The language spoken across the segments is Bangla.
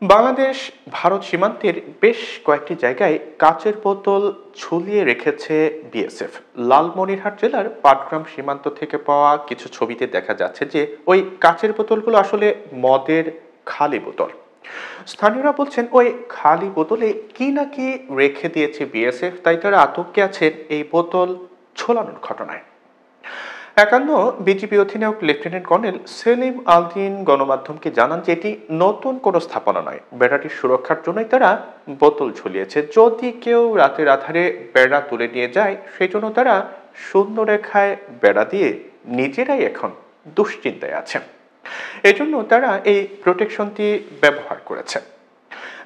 বাংলাদেশ ভারত সীমান্তের বেশ কয়েকটি জায়গায় কাচের বোতল ঝুলিয়ে রেখেছে বিএসএফ। লালমনিরহাট জেলার পাটগ্রাম সীমান্ত থেকে পাওয়া কিছু ছবিতে দেখা যাচ্ছে যে ওই কাচের বোতলগুলো আসলে মদের খালি বোতল। স্থানীয়রা বলছেন ওই খালি বোতলে কি না কি রেখে দিয়েছে বিএসএফ, তাই তারা আতঙ্কে আছেন এই বোতল ছোলানোর ঘটনায়। একান্ন বিজিবি অধিনায়ক লেফটেন্যান্ট কর্নেল সেলিম আলদিন গণমাধ্যমকে জানান যে এটি নতুন কোনো স্থাপনা নয়, বেড়াটির সুরক্ষার জন্যই তারা বোতল ঝুলিয়েছে। যদি কেউ রাতের আধারে বেড়া তুলে নিয়ে যায় সেই জন্য তারা শূন্য রেখায় বেড়া দিয়ে নিজেরাই এখন দুশ্চিন্তায় আছে। এজন্য তারা এই প্রোটেকশনটি ব্যবহার করেছে।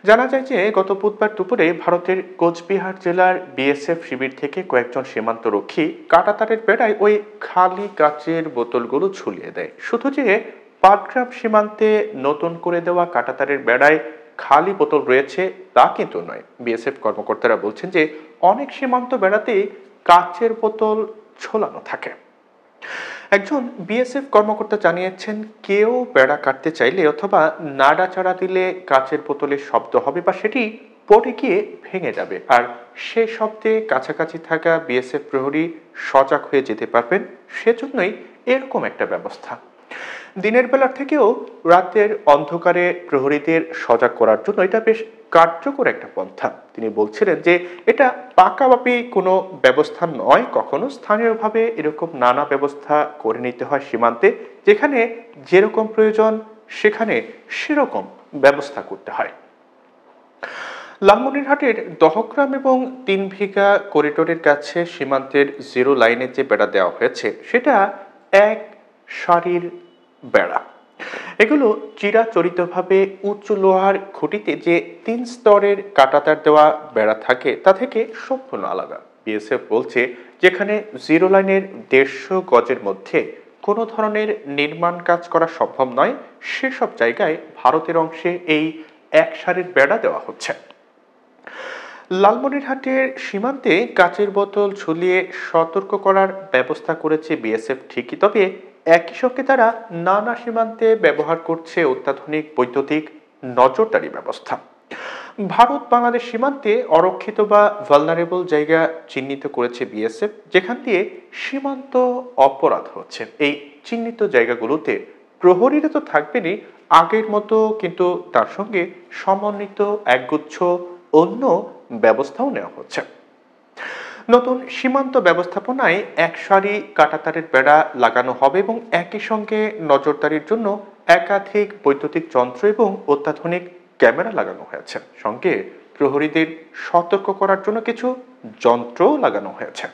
জানা যায় যে গত বুধবার দুপুরে ভারতের কোচবিহার জেলার বিএসএফ শিবির থেকে কয়েকজন সীমান্তরক্ষী কাঁটাতারের বেড়ায় ওই খালি কাচের বোতলগুলো ঝুলিয়ে দেয়। শুধু যে পাটগ্রাম সীমান্তে নতুন করে দেওয়া কাঁটাতারের বেড়ায় খালি বোতল রয়েছে তা কিন্তু নয়। বিএসএফ কর্মকর্তারা বলছেন যে অনেক সীমান্ত বেড়াতেই কাচের বোতল ঝোলানো থাকে। একজন বিএসএফ কর্মকর্তা জানিয়েছেন, কেউ বেড়া কাটতে চাইলে অথবা নাড়াচাড়া দিলে কাচের বোতলের শব্দ হবে বা সেটি পড়ে গিয়ে ভেঙে যাবে, আর সে শব্দে কাছাকাছি থাকা বিএসএফ প্রহরী সজাগ হয়ে যেতে পারবেন। সেজন্যই এরকম একটা ব্যবস্থা। দিনের বেলার থেকেও রাতের অন্ধকারে প্রহরীদের সজাগ করার জন্য এটা বেশ কার্যকর একটা পন্থা। তিনি বলছিলেন যে এটা পাকাপাকি কোনো ব্যবস্থা নয়, কখনো স্থানীয়ভাবে এরকম নানা ব্যবস্থা করে নিতে হয় সীমান্তে, যেখানে যেরকম প্রয়োজন সেখানে সেরকম ব্যবস্থা করতে হয়। লালমনিরহাটের দহগ্রাম এবং ৩ বিঘা করিডোরের কাছে সীমান্তের জিরো লাইনে যে বেড়া দেওয়া হয়েছে সেটা এক সারির বেড়া। এগুলো চিরাচরিতভাবে উঁচু লোহার খুঁটিতে যে ৩ স্তরের কাঁটাতার দেওয়া বেড়া থাকে তা থেকে সম্পূর্ণ আলাদা। বিএসএফ বলছে যেখানে জিরো লাইনের ১৫০ গজের মধ্যে কোনো ধরনের নির্মাণ কাজ করা সম্ভব নয়, সেসব জায়গায় ভারতের অংশে এই এক সারির বেড়া দেওয়া হচ্ছে। লালমনিরহাটের সীমান্তে কাচের বোতল ঝুলিয়ে সতর্ক করার ব্যবস্থা করেছে বিএসএফ ঠিকই, তবে একই সঙ্গে তারা নানা সীমান্তে ব্যবহার করছে অত্যাধুনিক বৈদ্যুতিক নজরদারি ব্যবস্থা। ভারত বাংলাদেশ সীমান্তে অরক্ষিত বা ভালনারেবল জায়গা চিহ্নিত করেছে বিএসএফ, যেখান দিয়ে সীমান্ত অপরাধ হচ্ছে। এই চিহ্নিত জায়গাগুলোতে প্রহরীরা তো থাকবেনই, আগের মতো কিন্তু তার সঙ্গে সমন্বিত একগুচ্ছ অন্য ব্যবস্থাও নেওয়া হচ্ছে। নতুন সীমান্ত ব্যবস্থাপনায় এক সারি কাঁটাতারের বেড়া লাগানো হবে এবং একই সঙ্গে নজরদারির জন্য একাধিক বৈদ্যুতিক যন্ত্র এবং অত্যাধুনিক ক্যামেরা লাগানো হয়েছে। সঙ্গে প্রহরীদের সতর্ক করার জন্য কিছু যন্ত্রও লাগানো হয়েছে।